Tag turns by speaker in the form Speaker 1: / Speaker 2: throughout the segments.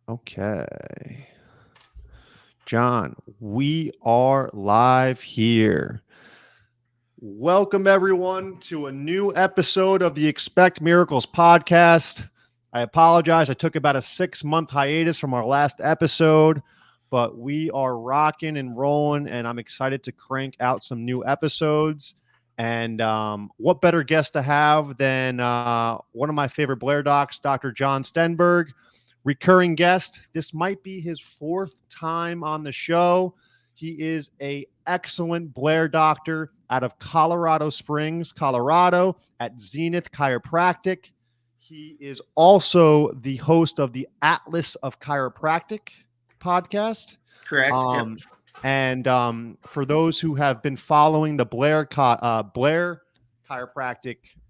Speaker 1: Okay. John, we are live here. Welcome, everyone, to a new episode of the Expect Miracles podcast. I apologize. I took about a 6-month hiatus from our last episode, but we are rocking and rolling, and I'm excited to crank out some new episodes. And what better guest to have than one of my favorite Blair docs, Dr. John Stenberg, recurring guest. This might be his 4th time on the show. He is a excellent Blair doctor out of Colorado Springs, Colorado, at Zenith Chiropractic. He is also the host of the Atlas of Chiropractic podcast.
Speaker 2: Correct. Yep.
Speaker 1: And for those who have been following the Blair Chiropractic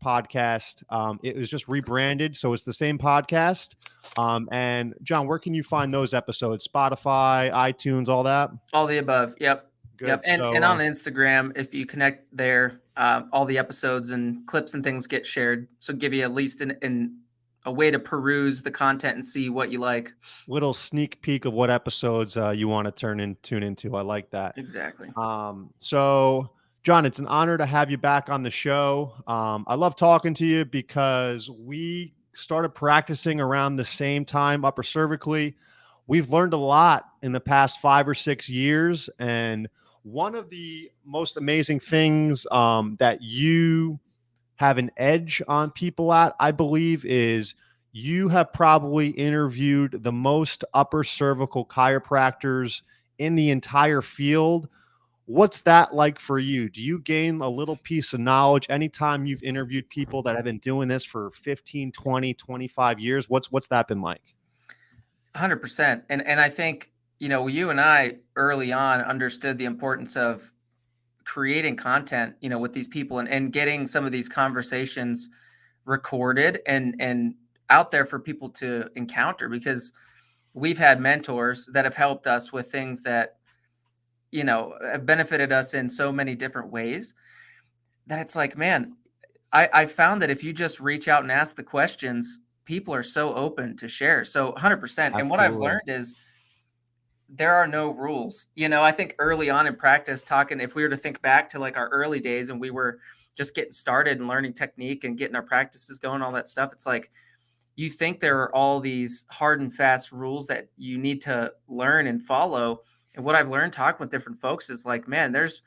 Speaker 1: podcast, it was just rebranded, so it's the same podcast. And John, where can you find those episodes? Spotify, iTunes, all that?
Speaker 2: All the above. Yep.
Speaker 1: Good.
Speaker 2: Yep. And on Instagram, if you connect there, all the episodes and clips and things get shared. So give you at least a way to peruse the content and see what you like.
Speaker 1: Little sneak peek of what episodes you want to tune into. I like that.
Speaker 2: Exactly.
Speaker 1: So John, it's an honor to have you back on the show. I love talking to you because we started practicing around the same time upper cervically. We've learned a lot in the past 5 or 6 years. And one of the most amazing things that you have an edge on people at, I believe, is you have probably interviewed the most upper cervical chiropractors in the entire field. What's that like for you? Do you gain a little piece of knowledge anytime you've interviewed people that have been doing this for 15, 20, 25 years? What's that been like?
Speaker 2: 100%. And I think, you and I early on understood the importance of creating content, with these people and getting some of these conversations recorded and out there for people to encounter, because we've had mentors that have helped us with things that, have benefited us in so many different ways that it's like, man, I found that if you just reach out and ask the questions, people are so open to share. So 100%.
Speaker 1: Absolutely.
Speaker 2: And what I've learned is there are no rules. I think early on in practice if we were to think back to like our early days and we were just getting started and learning technique and getting our practices going, all that stuff, it's like, you think there are all these hard and fast rules that you need to learn and follow. And what I've learned talking with different folks is like, man, there's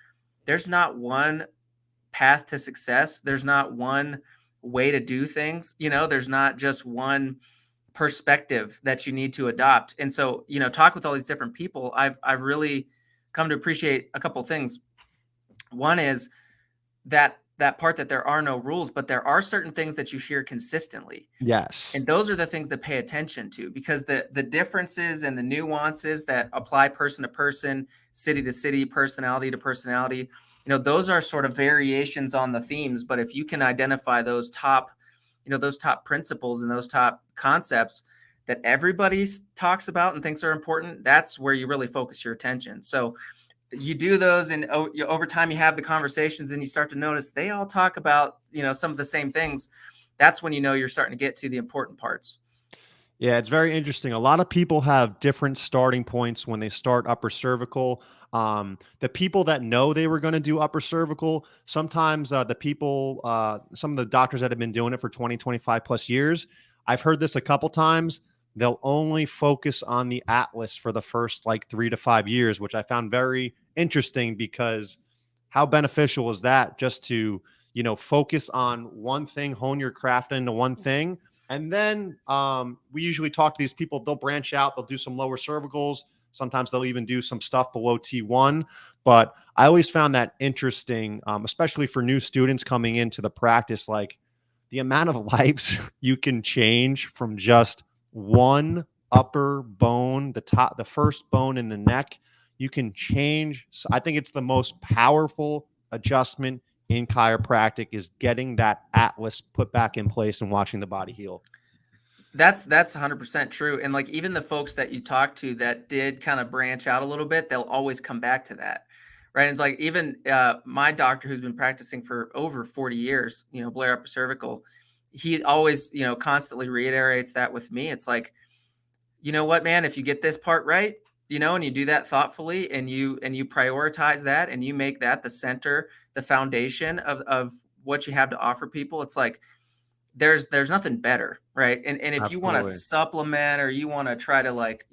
Speaker 2: not one path to success. There's not one way to do things. There's not just one perspective that you need to adopt. And so, talk with all these different people, I've really come to appreciate a couple of things. One is that part that there are no rules, but there are certain things that you hear consistently.
Speaker 1: Yes.
Speaker 2: And those are the things to pay attention to, because the differences and the nuances that apply person to person, city to city, personality to personality, those are sort of variations on the themes. But if you can identify those top principles and those top concepts that everybody talks about and thinks are important, that's where you really focus your attention. So you do those, and over time you have the conversations and you start to notice they all talk about, some of the same things. That's when you're starting to get to the important parts.
Speaker 1: Yeah, it's very interesting. A lot of people have different starting points when they start upper cervical. The people that know they were going to do upper cervical, sometimes some of the doctors that have been doing it for 20, 25 plus years, I've heard this a couple times. They'll only focus on the Atlas for the first 3 to 5 years, which I found very interesting, because how beneficial is that just to, focus on one thing, hone your craft into one thing. And then we usually talk to these people. They'll branch out. They'll do some lower cervicals. Sometimes they'll even do some stuff below T1. But I always found that interesting, especially for new students coming into the practice, like the amount of lives you can change from just one upper bone, the first bone in the neck. You can change. I think it's the most powerful adjustment in chiropractic is getting that Atlas put back in place and watching the body heal.
Speaker 2: That's 100% true. And like, even the folks that you talk to that did kind of branch out a little bit, they'll always come back to that. Right. And it's like, even my doctor, who's been practicing for over 40 years, Blair Upper Cervical, he always, constantly reiterates that with me. It's like, you know what, man, if you get this part right, and you do that thoughtfully, and you prioritize that, and you make that the center, the foundation of what you have to offer people, it's like there's nothing better, right? And if you want to
Speaker 1: Absolutely.
Speaker 2: supplement, or you want to try to, like,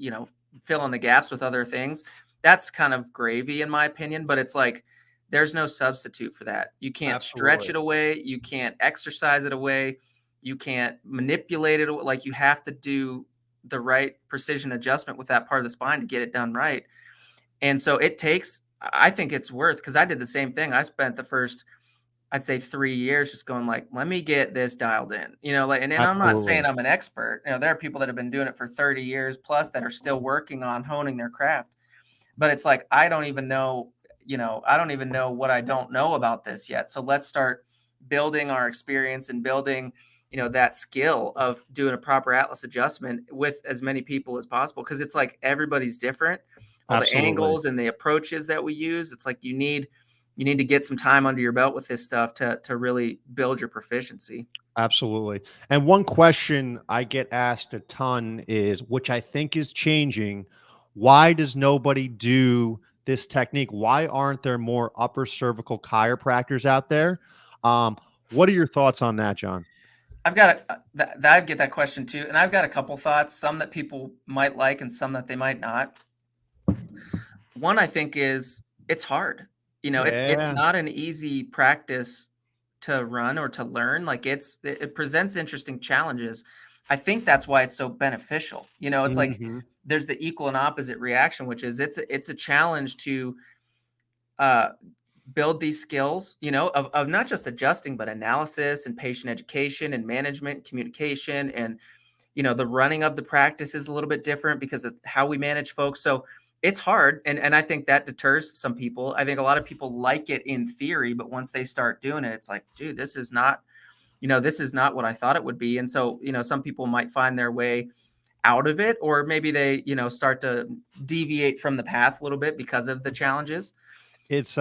Speaker 2: fill in the gaps with other things, that's kind of gravy in my opinion. But it's like there's no substitute for that. You can't stretch
Speaker 1: Absolutely.
Speaker 2: it away, you can't exercise it away, you can't manipulate it. Like, you have to do the right precision adjustment with that part of the spine to get it done right. And so it takes, I think it's worth, because I did the same thing. I spent the first, I'd say, 3 years just going like, let me get this dialed in, like, and I'm not saying
Speaker 1: Absolutely.
Speaker 2: I'm an expert. There are people that have been doing it for 30 years plus that are still working on honing their craft. But it's like, I don't even know, what I don't know about this yet. So let's start building our experience and building, that skill of doing a proper atlas adjustment with as many people as possible. Cause it's like, everybody's different. All the
Speaker 1: Absolutely.
Speaker 2: angles and the approaches that we use, it's like, you need to get some time under your belt with this stuff to really build your proficiency.
Speaker 1: Absolutely. And one question I get asked a ton is, which I think is changing, why does nobody do this technique? Why aren't there more upper cervical chiropractors out there? What are your thoughts on that, John?
Speaker 2: I get that question too, and I've got a couple thoughts, some that people might like and some that they might not. One, I think, is it's hard. It's
Speaker 1: Yeah.
Speaker 2: not an easy practice to run or to learn. Like, it presents interesting challenges. I think that's why it's so beneficial. It's like
Speaker 1: Hmm.
Speaker 2: there's the equal and opposite reaction, which is it's a challenge to uh, build these skills, of not just adjusting, but analysis and patient education and management, communication, and the running of the practice is a little bit different because of how we manage folks. So it's hard. And I think that deters some people. I think a lot of people like it in theory, but once they start doing it, it's like, dude, this is not what I thought it would be. And so, some people might find their way out of it, or maybe they, start to deviate from the path a little bit because of the challenges.
Speaker 1: It's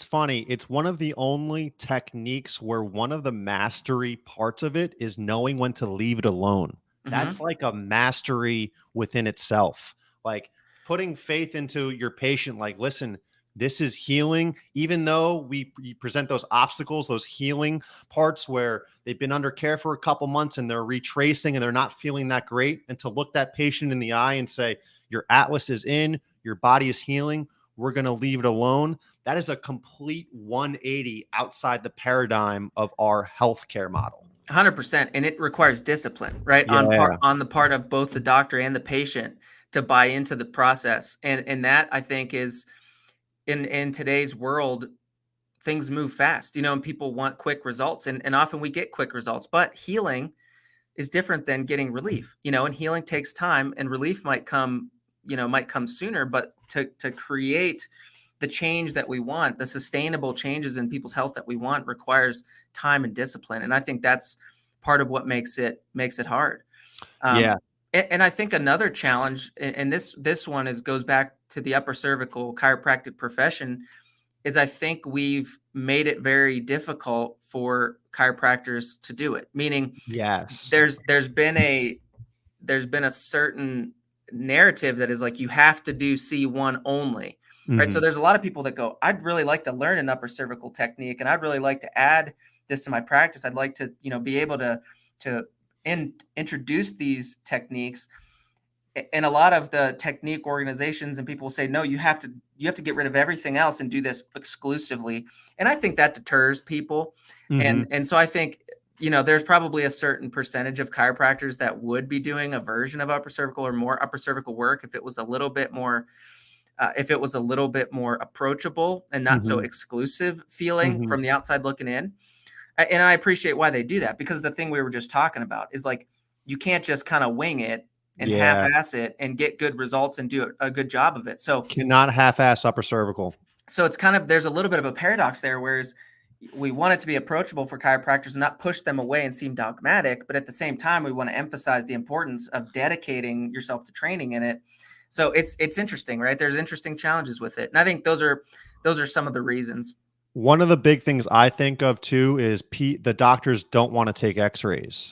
Speaker 1: funny. It's one of the only techniques where one of the mastery parts of it is knowing when to leave it alone. That's
Speaker 2: Hmm.
Speaker 1: like a mastery within itself. Like putting faith into your patient, like, listen, this is healing, even though we present those obstacles, those healing parts where they've been under care for a couple months and they're retracing and they're not feeling that great. And to look that patient in the eye and say, your atlas is in, your body is healing, we're going to leave it alone. That is a complete 180 outside the paradigm of our healthcare model.
Speaker 2: 100%. And it requires discipline, right?
Speaker 1: Yeah.
Speaker 2: On the part of both the doctor and the patient to buy into the process. And that, I think, is in today's world, things move fast, and people want quick results, and often we get quick results, but healing is different than getting relief, and healing takes time, and relief might come sooner, but to create the change that we want, the sustainable changes in people's health that we want, requires time and discipline. And I think that's part of what makes it hard.
Speaker 1: Yeah.
Speaker 2: And I think another challenge, and this one goes back to the upper cervical chiropractic profession, is I think we've made it very difficult for chiropractors to do it. Meaning,
Speaker 1: Yes.
Speaker 2: there's been a certain narrative that is like, you have to do C1 only, right? So
Speaker 1: Mhm.
Speaker 2: there's a lot of people that go, I'd really like to learn an upper cervical technique, and I'd really like to add this to my practice. I'd like to, be able to introduce these techniques. And a lot of the technique organizations and people say, no, you have to get rid of everything else and do this exclusively. And I think that deters people. and
Speaker 1: Mhm.
Speaker 2: and so I think, there's probably a certain percentage of chiropractors that would be doing a version of upper cervical or more upper cervical work if it was a little bit more approachable and not so
Speaker 1: Mhm.
Speaker 2: exclusive feeling
Speaker 1: Mhm.
Speaker 2: from the outside looking in. And I appreciate why they do that, because the thing we were just talking about is like, you can't just kind of wing it and
Speaker 1: Yeah.
Speaker 2: half-ass it and get good results and do a good job of it. So
Speaker 1: Cannot half-ass upper cervical.
Speaker 2: it's kind of, there's a little bit of a paradox there, whereas we want it to be approachable for chiropractors and not push them away and seem dogmatic, but at the same time, we want to emphasize the importance of dedicating yourself to training in it. So it's interesting, right? There's interesting challenges with it, and I think those are some of the reasons.
Speaker 1: One of the big things I think of too is the doctors don't want to take X-rays,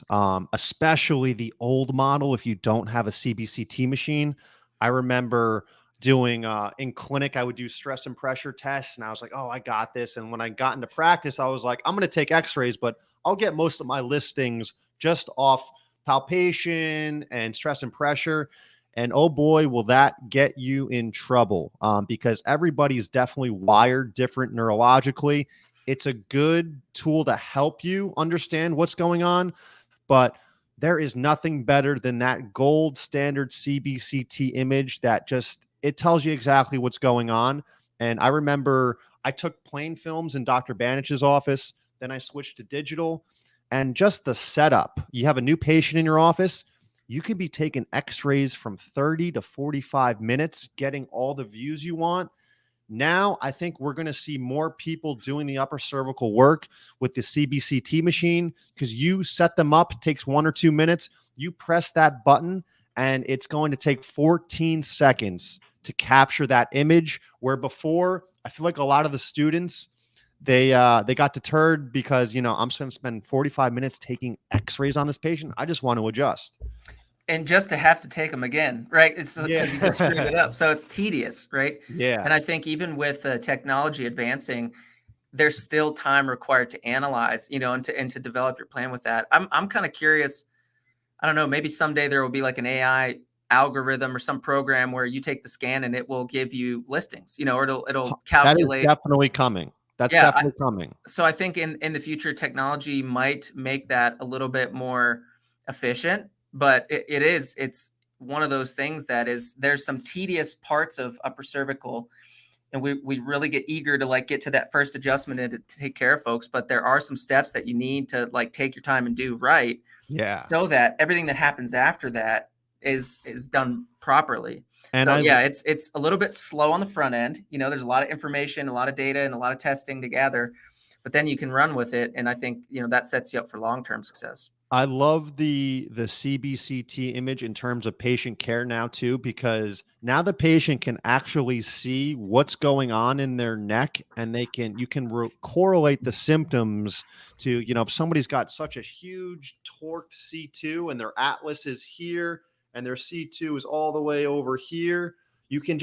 Speaker 1: especially the old model. If you don't have a CBCT machine, I remember doing in clinic, I would do stress and pressure tests, and I was like, "Oh, I got this." And when I got into practice, I was like, "I'm going to take X-rays, but I'll get most of my listings just off palpation and stress and pressure." And oh boy, will that get you in trouble, because everybody's definitely wired different neurologically. It's a good tool to help you understand what's going on, but there is nothing better than that gold standard CBCT image that just it tells you exactly what's going on. And I remember I took plain films in Dr. Banich's office, then I switched to digital, and just the setup. You have a new patient in your office, you could be taking X-rays from 30 to 45 minutes, getting all the views you want. Now, I think we're going to see more people doing the upper cervical work with the CBCT machine because you set them up. It takes 1 or 2 minutes. You press that button, and it's going to take 14 seconds to capture that image. Where before, I feel like a lot of the students they got deterred because I'm just going to spend 45 minutes taking X-rays on this patient. I just want to adjust.
Speaker 2: And just to have to take them again, right? It's because you get screwed it up. So it's tedious, right?
Speaker 1: Yeah.
Speaker 2: And I think even with technology advancing, there's still time required to analyze, and to develop your plan with that. I'm kind of curious. I don't know, maybe someday there will be like an AI algorithm or some program where you take the scan and it will give you listings, or it'll calculate.
Speaker 1: That is definitely coming. That's definitely coming.
Speaker 2: So I think in the future, technology might make that a little bit more efficient, but it's one of those things that there's some tedious parts of upper cervical, and we really get eager to like get to that first adjustment and to take care of folks. But there are some steps that you need to like take your time and do right.
Speaker 1: Yeah.
Speaker 2: So that everything that happens after that is done properly. And so it's a little bit slow on the front end. There's a lot of information, a lot of data, and a lot of testing to gather, but then you can run with it. And I think, that sets you up for long-term success.
Speaker 1: I love the CBCT image in terms of patient care now too, because now the patient can actually see what's going on in their neck, and you can correlate the symptoms to, if somebody's got such a huge torqued C2 and their atlas is here and their C2 is all the way over here, you can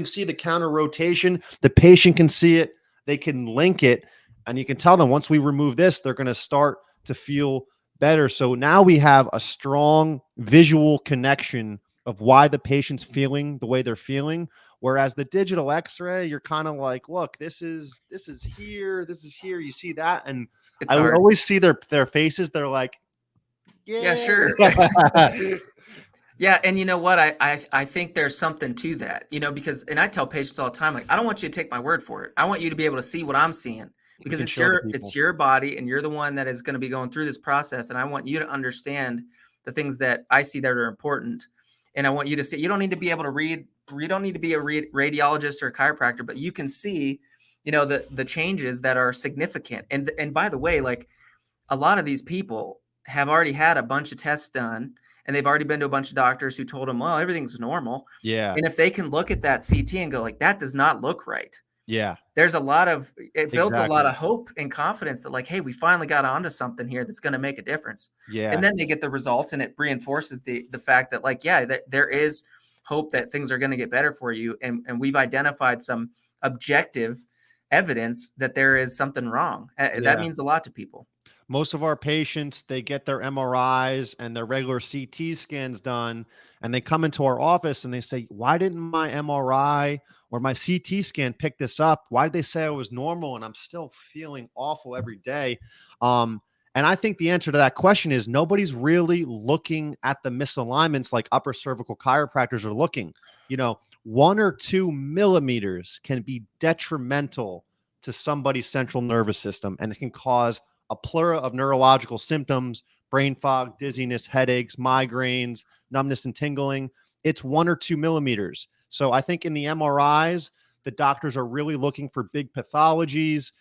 Speaker 1: see the counter rotation. The patient can see it, they can link it, and you can tell them once we remove this, they're going to start to feel better. So now we have a strong visual connection of why the patient's feeling the way they're feeling. Whereas the digital X-ray, you're kind of like, look, this is here, this is here. You see that, and I would always see their faces. They're like,
Speaker 2: yeah, sure. Yeah, and you know what? I think there's something to that, because, and I tell patients all the time, like, I don't want you to take my word for it. I want you to be able to see what I'm seeing, because it's your body, and you're the one that is going to be going through this process. And I want you to understand the things that I see that are important. And I want you to see, you don't need to be able to read, you don't need to be a radiologist or a chiropractor, but you can see, the changes that are significant. And by the way, like, a lot of these people have already had a bunch of tests done, and they've already been to a bunch of doctors who told them, well, everything's normal.
Speaker 1: Yeah.
Speaker 2: And if they can look at that CT and go like, that does not look right.
Speaker 1: Yeah.
Speaker 2: It builds a lot of hope and confidence that like, hey, we finally got onto something here that's going to make a difference.
Speaker 1: Yeah.
Speaker 2: And then they get the results, and it reinforces the fact that like, yeah, that there is hope that things are going to get better for you. And we've identified some objective evidence that there is something wrong. That means a lot to people.
Speaker 1: Most of our patients, they get their MRIs and their regular CT scans done, and they come into our office and they say, why didn't my MRI or my CT scan pick this up? Why did they say I was normal and I'm still feeling awful every day? And I think the answer to that question is nobody's really looking at the misalignments like upper cervical chiropractors are looking. 1 or 2 millimeters can be detrimental to somebody's central nervous system, and it can cause a plethora of neurological symptoms: brain fog, dizziness, headaches, migraines, numbness, and tingling. It's 1 or 2 millimeters. So I think in the MRIs, the doctors are really looking for big pathologies,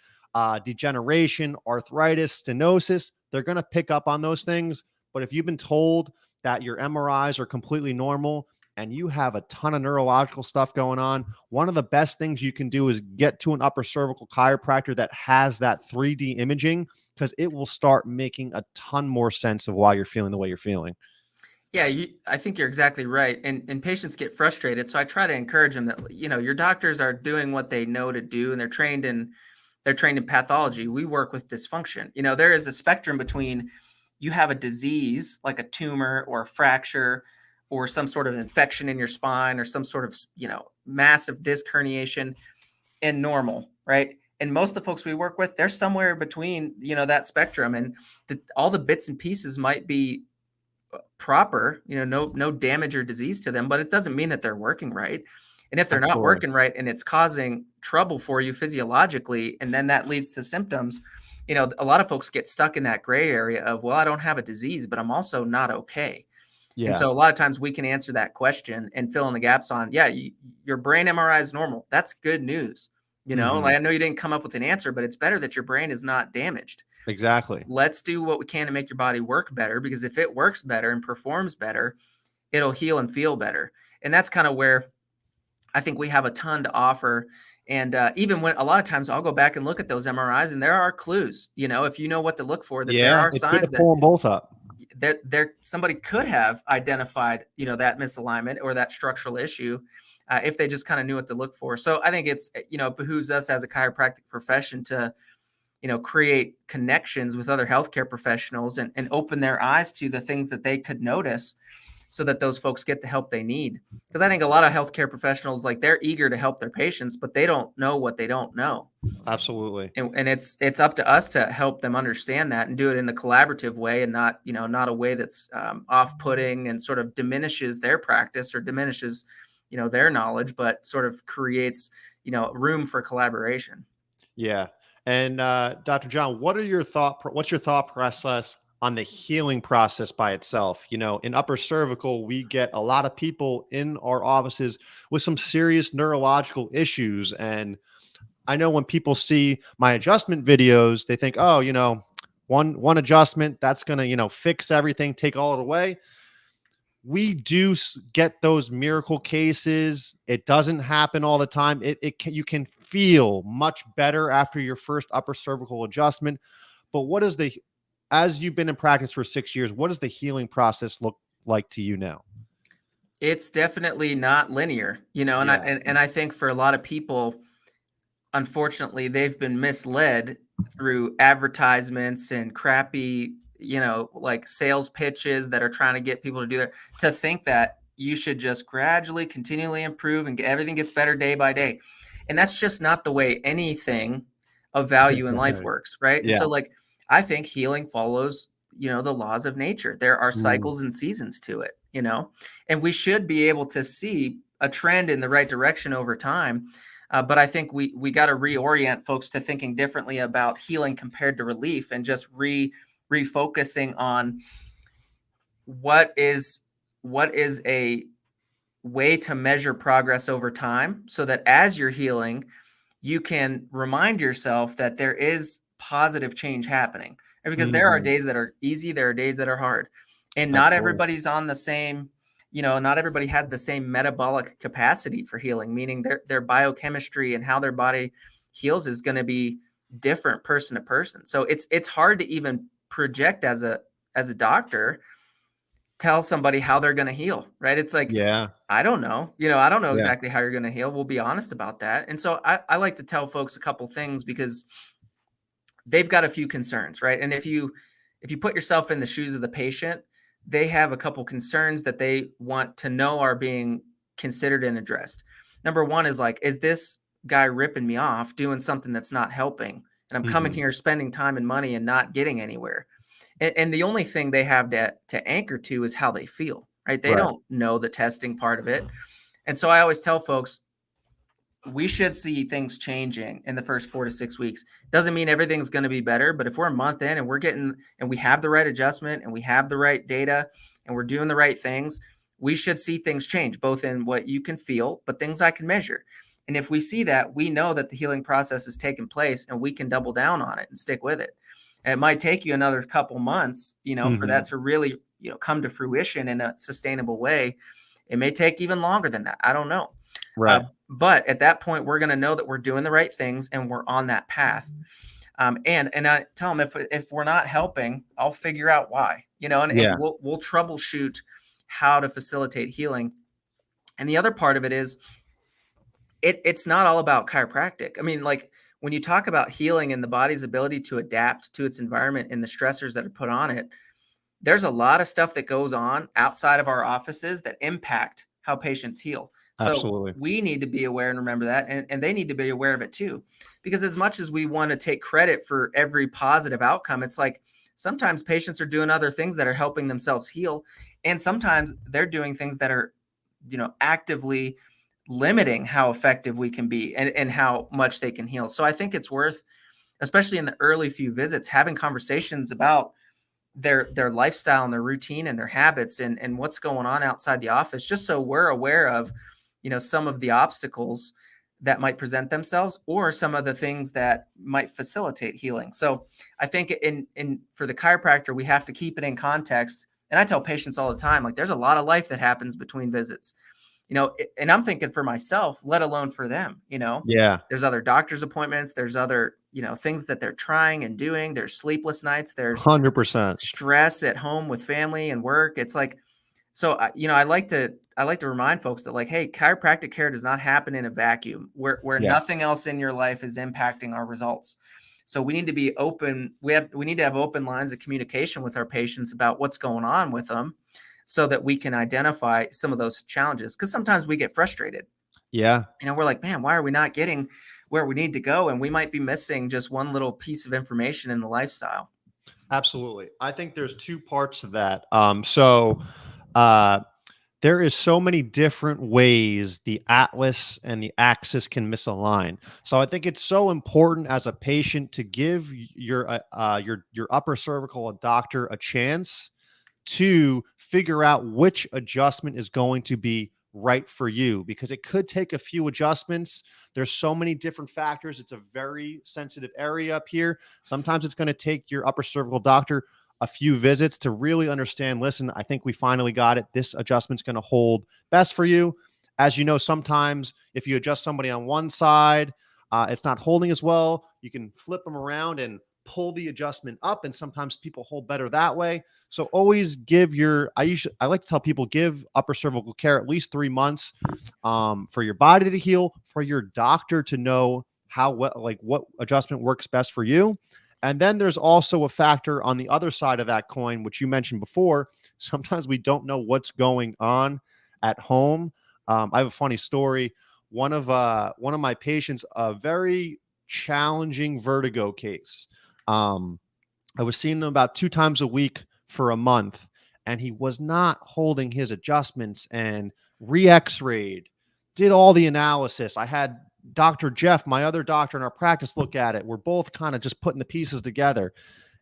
Speaker 1: degeneration, arthritis, stenosis. They're going to pick up on those things. But if you've been told that your MRIs are completely normal, and you have a ton of neurological stuff going on, one of the best things you can do is get to an upper cervical chiropractor that has that 3D imaging, because it will start making a ton more sense of why you're feeling the way you're feeling.
Speaker 2: Yeah, I think you're exactly right. And patients get frustrated. So I try to encourage them that, your doctors are doing what they know to do, and they're trained in pathology. We work with dysfunction. There is a spectrum between you have a disease like a tumor or a fracture or some sort of infection in your spine or some sort of, massive disc herniation, and normal, right? And most of the folks we work with, they're somewhere between, that spectrum, and all the bits and pieces might be proper, no damage or disease to them, but it doesn't mean that they're working right. And if they're not
Speaker 1: Absolutely.
Speaker 2: working right and it's causing trouble for you physiologically, and then that leads to symptoms, a lot of folks get stuck in that gray area of, well, I don't have a disease, but I'm also not okay. And
Speaker 1: Yeah.
Speaker 2: so a lot of times we can answer that question and fill in the gaps on, yeah, your brain MRI is normal. That's good news. Like, I know you didn't come up with an answer, but it's better that your brain is not damaged.
Speaker 1: Exactly.
Speaker 2: Let's do what we can to make your body work better, because if it works better and performs better, it'll heal and feel better. And that's kind of where I think we have a ton to offer. And even when a lot of times I'll go back and look at those MRIs, and there are clues, if you know what to look for, that there
Speaker 1: Yeah,
Speaker 2: are
Speaker 1: it's good to
Speaker 2: signs that
Speaker 1: pull them both up.
Speaker 2: somebody could have identified, that misalignment or that structural issue, if they just kind of knew what to look for. So I think it's, it behooves us as a chiropractic profession to, create connections with other healthcare professionals and open their eyes to the things that they could notice, so that those folks get the help they need. Because I think a lot of healthcare professionals, like, they're eager to help their patients, but they don't know what they don't know.
Speaker 1: Absolutely.
Speaker 2: And it's up to us to help them understand that and do it in a collaborative way, and not, not a way that's off-putting and sort of diminishes their practice or diminishes, their knowledge, but sort of creates, room for collaboration.
Speaker 1: Yeah. And Dr. John, what's your thought process on the healing process by itself? In upper cervical, we get a lot of people in our offices with some serious neurological issues. And I know when people see my adjustment videos, they think, oh, one adjustment, that's going to, fix everything, take all it away. We do get those miracle cases. It doesn't happen all the time. You can feel much better after your first upper cervical adjustment. But as you've been in practice for 6 years, what does the healing process look like to you now?
Speaker 2: It's definitely not linear, and
Speaker 1: Yeah.
Speaker 2: I think for a lot of people, unfortunately, they've been misled through advertisements and crappy, like, sales pitches that are trying to get people to think that you should just gradually, continually improve, and everything gets better day by day. And that's just not the way anything of value in life works, right? And
Speaker 1: Yeah.
Speaker 2: so, like, I think healing follows, the laws of nature. There are
Speaker 1: Mm.
Speaker 2: cycles and seasons to it, and we should be able to see a trend in the right direction over time. But I think we got to reorient folks to thinking differently about healing compared to relief, and just refocusing on what is a way to measure progress over time, so that as you're healing, you can remind yourself that there is positive change happening. And because there are days that are easy, there are days that are hard, and not
Speaker 1: Absolutely.
Speaker 2: everybody's on the same, not everybody has the same metabolic capacity for healing, meaning their biochemistry and how their body heals is going to be different person to person. So it's hard to even project as a doctor, tell somebody how they're going to heal, right? It's like,
Speaker 1: Yeah.
Speaker 2: I don't know, I don't know
Speaker 1: Yeah.
Speaker 2: exactly how you're going to heal. We'll be honest about that. And so I like to tell folks a couple things, because they've got a few concerns, right? And if you put yourself in the shoes of the patient, they have a couple concerns that they want to know are being considered and addressed. Number one is, like, is this guy ripping me off, doing something that's not helping? And I'm coming here spending time and money and not getting anywhere. And the only thing they have to anchor to is how they feel, right? They
Speaker 1: Right.
Speaker 2: don't know the testing part of it. And so I always tell folks, we should see things changing in the first 4 to 6 weeks. Doesn't mean everything's going to be better, but if we're a month in and we have the right adjustment and we have the right data and we're doing the right things, we should see things change, both in what you can feel, but things I can measure. And if we see that, we know that the healing process has taken place, and we can double down on it and stick with it. And it might take you another couple months, for that to really, come to fruition in a sustainable way. It may take even longer than that. I don't know.
Speaker 1: Right.
Speaker 2: But at that point, we're going to know that we're doing the right things and we're on that path. And I tell them, if we're not helping, I'll figure out why, and
Speaker 1: Yeah.
Speaker 2: we'll troubleshoot how to facilitate healing. And the other part of it is it's not all about chiropractic. I mean, like when you talk about healing and the body's ability to adapt to its environment and the stressors that are put on it, there's a lot of stuff that goes on outside of our offices that impact how patients heal. So
Speaker 1: Absolutely.
Speaker 2: we need to be aware and remember that, and they need to be aware of it too. Because as much as we want to take credit for every positive outcome, it's like sometimes patients are doing other things that are helping themselves heal. And sometimes they're doing things that are, actively limiting how effective we can be and how much they can heal. So I think it's worth, especially in the early few visits, having conversations about their lifestyle and their routine and their habits and what's going on outside the office, just so we're aware of, some of the obstacles that might present themselves or some of the things that might facilitate healing. So I think in for the chiropractor, we have to keep it in context. And I tell patients all the time, like, there's a lot of life that happens between visits, and I'm thinking for myself, let alone for them,
Speaker 1: Yeah.
Speaker 2: there's other doctor's appointments, there's other, things that they're trying and doing, there's sleepless nights, there's
Speaker 1: 100%.
Speaker 2: stress at home with family and work. It's like, so, I like to remind folks that, like, hey, chiropractic care does not happen in a vacuum where
Speaker 1: Yeah.
Speaker 2: nothing else in your life is impacting our results. So we need to be open. We need to have open lines of communication with our patients about what's going on with them so that we can identify some of those challenges. Because sometimes we get frustrated.
Speaker 1: Yeah.
Speaker 2: We're like, man, why are we not getting where we need to go? And we might be missing just one little piece of information in the lifestyle.
Speaker 1: Absolutely. I think there's two parts to that. Uh, there is so many different ways the atlas and the axis can misalign. So I think it's so important as a patient to give your upper cervical doctor a chance to figure out which adjustment is going to be right for you, because it could take a few adjustments. There's so many different factors. It's a very sensitive area up here. Sometimes it's going to take your upper cervical doctor a few visits to really understand, listen, I think we finally got it. This adjustment's going to hold best for you. As you know, sometimes if you adjust somebody on one side, it's not holding as well. You can flip them around and pull the adjustment up, and sometimes people hold better that way. So always give I like to tell people, give upper cervical care at least 3 months for your body to heal, for your doctor to know what adjustment works best for you. And then there's also a factor on the other side of that coin, which you mentioned before. Sometimes we don't know what's going on at home. I have a funny story. One of my patients, a very challenging vertigo case. I was seeing him about 2 times a week for a month, and he was not holding his adjustments, and re-Xrayed, did all the analysis. I had Dr. Jeff, my other doctor in our practice, look at it. We're both kind of just putting the pieces together.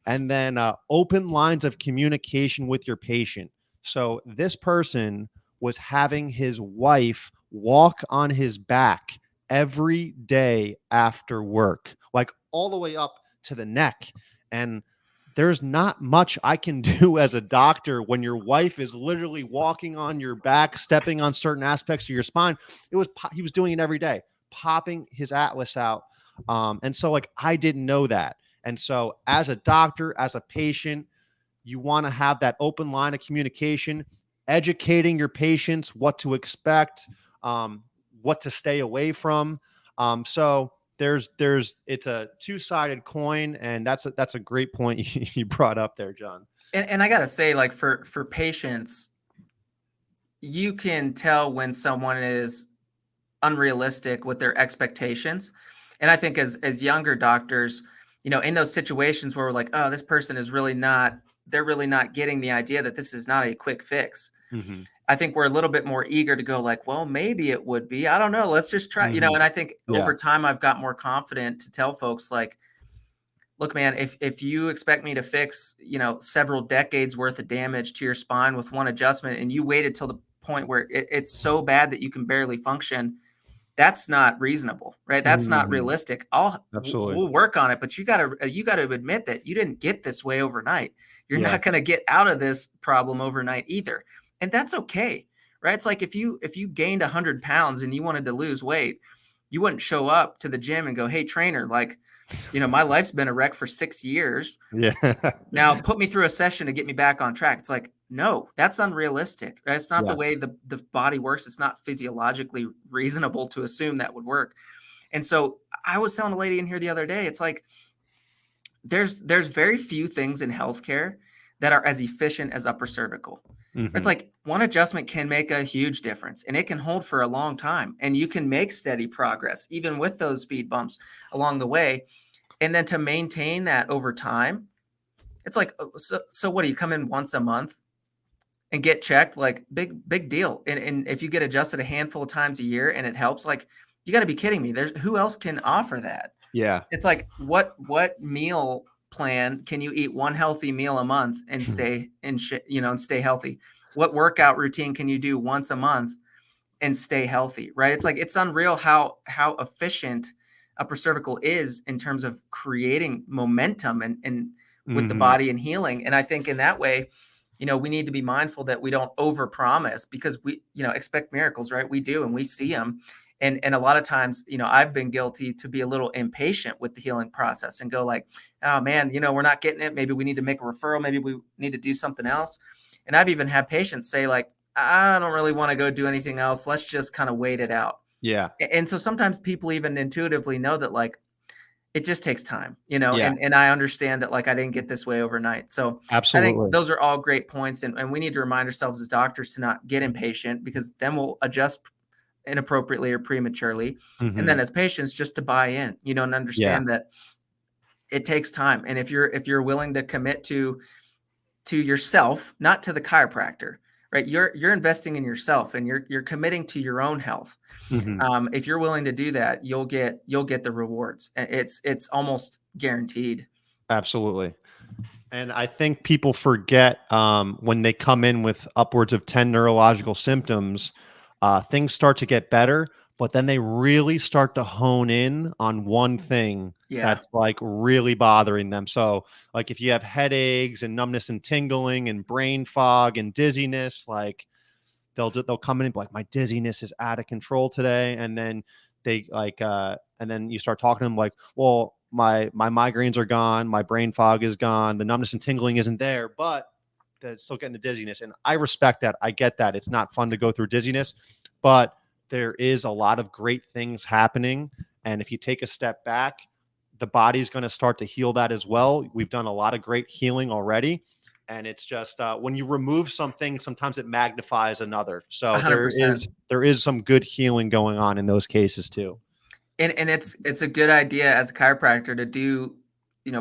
Speaker 1: And then open lines of communication with your patient. So this person was having his wife walk on his back every day after work, like all the way up to the neck. And there's not much I can do as a doctor when your wife is literally walking on your back, stepping on certain aspects of your spine. He was doing it every day, popping his atlas out. And so like, I didn't know that. And so as a doctor, as a patient, you want to have that open line of communication, educating your patients what to expect, what to stay away from. So it's a two-sided coin, and that's a great point you brought up there, John.
Speaker 2: And I gotta say, like, for patients, you can tell when someone is unrealistic with their expectations. And I think as younger doctors, in those situations where we're like, oh, this person is they're really not getting the idea that this is not a quick fix.
Speaker 1: Mm-hmm.
Speaker 2: I think we're a little bit more eager to go like, well, maybe it would be. I don't know. Let's just try,
Speaker 1: Mm-hmm.
Speaker 2: and I think
Speaker 1: Yeah.
Speaker 2: over time I've got more confident to tell folks like, look, man, if you expect me to fix, several decades worth of damage to your spine with one adjustment, and you waited till the point where it's so bad that you can barely function, that's not reasonable, right? That's not
Speaker 1: Mm-hmm.
Speaker 2: realistic.
Speaker 1: Absolutely.
Speaker 2: We'll work on it, but you gotta admit that you didn't get this way overnight. You're
Speaker 1: Yeah.
Speaker 2: not gonna get out of this problem overnight either. And that's okay, right? It's like if you gained 100 pounds and you wanted to lose weight, you wouldn't show up to the gym and go, "Hey trainer, like, my life's been a wreck for 6 years.
Speaker 1: Yeah.
Speaker 2: Now put me through a session to get me back on track." It's like, no, that's unrealistic. Right? It's not the
Speaker 1: Yeah.
Speaker 2: way the body works. It's not physiologically reasonable to assume that would work. And so I was telling a lady in here the other day, it's like there's very few things in healthcare that are as efficient as upper cervical. It's like one adjustment can make a huge difference, and it can hold for a long time, and you can make steady progress even with those speed bumps along the way. And then to maintain that over time, it's like, so what do you come in once a month and get checked? Like, big deal. And if you get adjusted a handful of times a year and it helps, like, you got to be kidding me. There's who else can offer that?
Speaker 1: Yeah.
Speaker 2: It's like, what meal plan can you eat one healthy meal a month and stay and stay healthy? What workout routine can you do once a month and stay healthy? Right? It's like, it's unreal how efficient upper cervical is in terms of creating momentum and with the body and healing. And I think in that way, we need to be mindful that we don't overpromise, because we, expect miracles, right? We do, and we see them. And a lot of times, I've been guilty to be a little impatient with the healing process and go like, oh man, we're not getting it. Maybe we need to make a referral. Maybe we need to do something else. And I've even had patients say like, I don't really want to go do anything else. Let's just kind of wait it out.
Speaker 1: Yeah.
Speaker 2: And so sometimes people even intuitively know that, like, it just takes time,
Speaker 1: Yeah.
Speaker 2: and I understand that, like, I didn't get this way overnight. So I think
Speaker 1: Absolutely.
Speaker 2: those are all great points. And we need to remind ourselves as doctors to not get impatient, because then we'll adjust inappropriately or prematurely. And then as patients, just to buy in, and understand that it takes time. And if you're willing to commit to yourself, not to the chiropractor, right? You're investing in yourself, and you're committing to your own health. If you're willing to do that, you'll get the rewards. And it's almost guaranteed.
Speaker 1: Absolutely. And I think people forget when they come in with upwards of 10 neurological symptoms, things start to get better, but then they really start to hone in on one thing that's like really bothering them. So like if you have headaches and numbness and tingling and brain fog and dizziness, like they'll come in and be like, my dizziness is out of control today. And then they like, and then you start talking to them like, well, my migraines are gone. My brain fog is gone. The numbness and tingling isn't there, but they're still getting the dizziness. And I respect that. I get that. It's not fun to go through dizziness, but there is a lot of great things happening. And if you take a step back, the body's going to start to heal that as well. We've done a lot of great healing already. And it's just when you remove something, sometimes it magnifies another. So
Speaker 2: 100%.
Speaker 1: there is some good healing going on in those cases too.
Speaker 2: And it's a good idea as a chiropractor to do,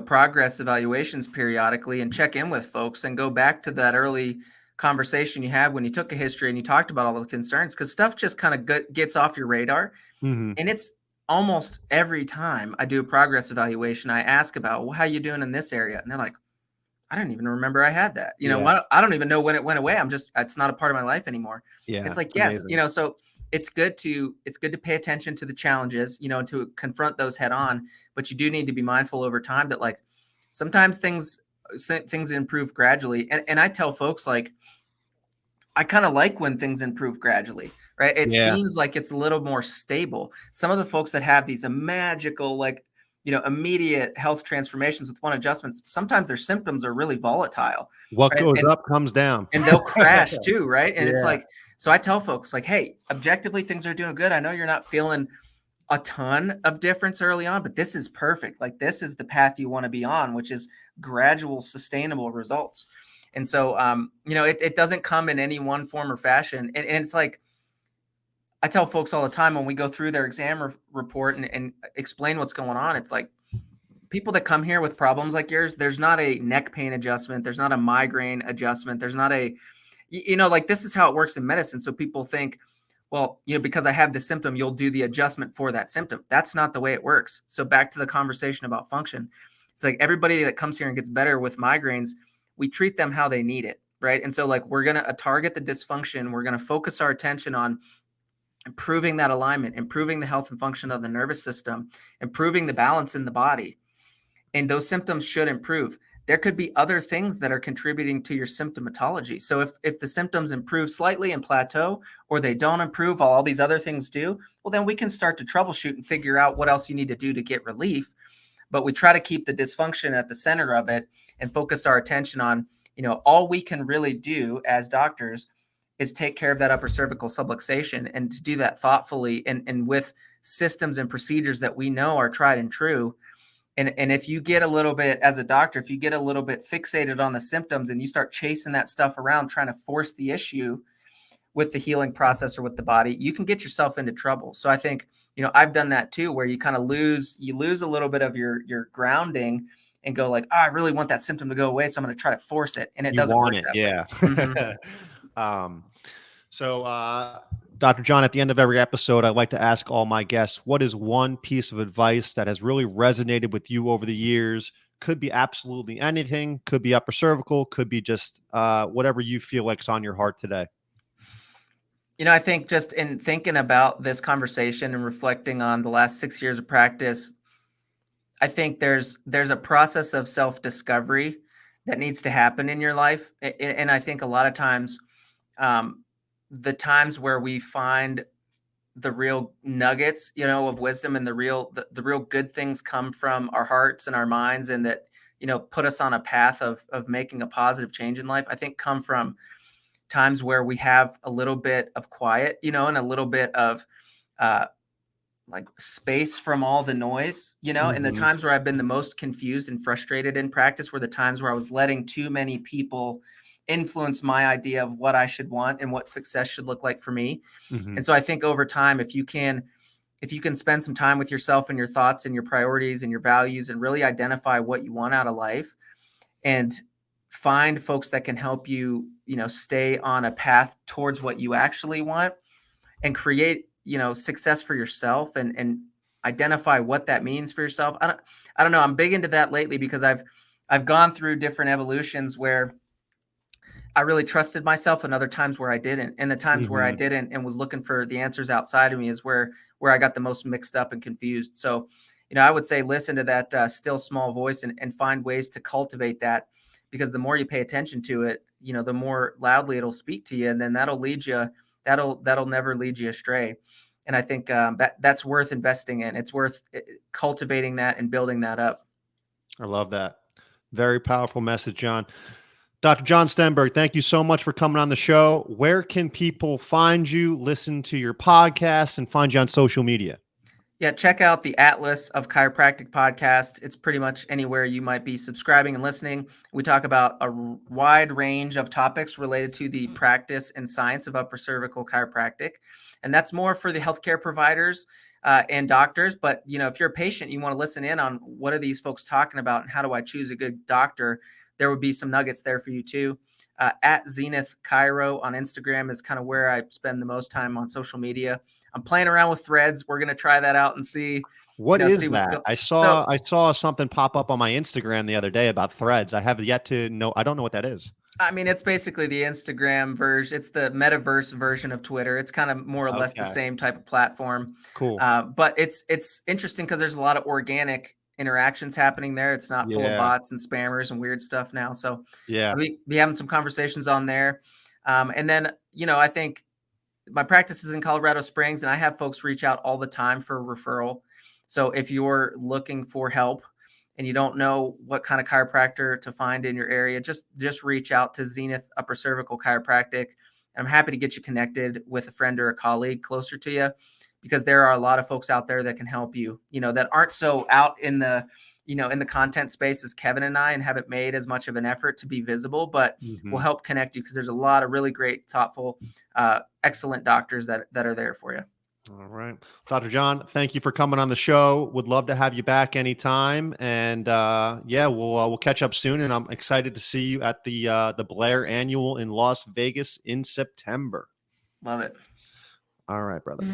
Speaker 2: progress evaluations periodically and check in with folks and go back to that early conversation you had when you took a history and you talked about all the concerns, because stuff just kind of gets off your radar. And it's almost every time I do a progress evaluation, I ask about, well, how you doing in this area? And they're like, I didn't even remember I had that. I don't even know when it went away. It's not a part of my life anymore.
Speaker 1: Yeah,
Speaker 2: it's like,
Speaker 1: it's
Speaker 2: yes,
Speaker 1: amazing.
Speaker 2: so it's good to pay attention to the challenges, to confront those head on. But you do need to be mindful over time that, like, sometimes things improve gradually. And I tell folks, like, I kind of like when things improve gradually, right? It seems like it's a little more stable. Some of the folks that have these magical, like, immediate health transformations with one adjustment, sometimes their symptoms are really volatile.
Speaker 1: What
Speaker 2: Right?
Speaker 1: goes up comes down.
Speaker 2: And they'll crash too, right? And it's like, so I tell folks like, hey, objectively, things are doing good. I know you're not feeling a ton of difference early on, but this is perfect. Like, this is the path you want to be on, which is gradual, sustainable results. And so, it doesn't come in any one form or fashion. And it's like, I tell folks all the time when we go through their exam report and explain what's going on, it's like, people that come here with problems like yours, there's not a neck pain adjustment. There's not a migraine adjustment. There's not a, like, this is how it works in medicine. So people think, well, because I have this symptom, you'll do the adjustment for that symptom. That's not the way it works. So back to the conversation about function. It's like everybody that comes here and gets better with migraines, we treat them how they need it, right? And so, like, we're going to target the dysfunction. We're going to focus our attention on improving that alignment, improving the health and function of the nervous system, improving the balance in the body. And those symptoms should improve. there could be other things that are contributing to your symptomatology. So if the symptoms improve slightly and plateau, or they don't improve while all these other things do, well, then we can start to troubleshoot and figure out what else you need to do to get relief. But we try to keep the dysfunction at the center of it and focus our attention on, all we can really do as doctors is take care of that upper cervical subluxation, and to do that thoughtfully and with systems and procedures that we know are tried and true. And if you get a little bit, as a doctor, if you get a little bit fixated on the symptoms and you start chasing that stuff around, trying to force the issue with the healing process or with the body, you can get yourself into trouble. So I think, I've done that too, where you kind of lose a little bit of your grounding and go like, I really want that symptom to go away, so I'm going to try to force it. And it doesn't work that way.
Speaker 1: Yeah. Dr. John, at the end of every episode, I'd like to ask all my guests, what is one piece of advice that has really resonated with you over the years? Could be absolutely anything, could be upper cervical, could be just whatever you feel like is on your heart today.
Speaker 2: I think just in thinking about this conversation and reflecting on the last 6 years of practice, I think there's a process of self-discovery that needs to happen in your life. And I think a lot of times, the times where we find the real nuggets, of wisdom, and the real good things come from our hearts and our minds, and that, put us on a path of making a positive change in life, I think come from times where we have a little bit of quiet, and a little bit of like space from all the noise, and the times where I've been the most confused and frustrated in practice were the times where I was letting too many people influence my idea of what I should want and what success should look like for me. And so I think over time, if you can spend some time with yourself and your thoughts and your priorities and your values, and really identify what you want out of life, and find folks that can help you, stay on a path towards what you actually want, and create, success for yourself, and identify what that means for yourself. I don't know. I'm big into that lately, because I've gone through different evolutions where I really trusted myself, and other times where I didn't. And the times where I didn't and was looking for the answers outside of me is where I got the most mixed up and confused. So, I would say listen to that still small voice, and find ways to cultivate that, because the more you pay attention to it, the more loudly it'll speak to you, and then that'll lead you. That'll never lead you astray. And I think that's worth investing in. It's worth cultivating that and building that up.
Speaker 1: I love that. Very powerful message, John. Dr. John Stenberg, thank you so much for coming on the show. Where can people find you, listen to your podcast, and find you on social media?
Speaker 2: Yeah, check out the Atlas of Chiropractic podcast. It's pretty much anywhere you might be subscribing and listening. We talk about a wide range of topics related to the practice and science of upper cervical chiropractic. And that's more for the healthcare providers and doctors. But, if you're a patient, you want to listen in on what are these folks talking about, and how do I choose a good doctor? There would be some nuggets there for you too. At Zenith Chiro on Instagram is kind of where I spend the most time on social media. I'm playing around with Threads. We're going to try that out and see.
Speaker 1: What is that? I saw something pop up on my Instagram the other day about Threads. I have yet to know. I don't know what that is.
Speaker 2: I mean, it's basically the Instagram version. It's the metaverse version of Twitter. It's kind of more or less the same type of platform.
Speaker 1: Cool.
Speaker 2: But it's interesting because there's a lot of organic interactions happening there. It's not full of bots and spammers and weird stuff now. So we be having some conversations on there. And then, I think my practice is in Colorado Springs, and I have folks reach out all the time for a referral. So if you're looking for help and you don't know what kind of chiropractor to find in your area, just reach out to Zenith Upper Cervical Chiropractic. I'm happy to get you connected with a friend or a colleague closer to you, because there are a lot of folks out there that can help you, that aren't so out in the, in the content space as Kevin and I, and haven't made as much of an effort to be visible, but will help connect you, because there's a lot of really great, thoughtful, excellent doctors that are there for you.
Speaker 1: All right. Dr. John, thank you for coming on the show. Would love to have you back anytime. And we'll catch up soon. And I'm excited to see you at the Blair Annual in Las Vegas in September.
Speaker 2: Love it.
Speaker 1: All right, brother.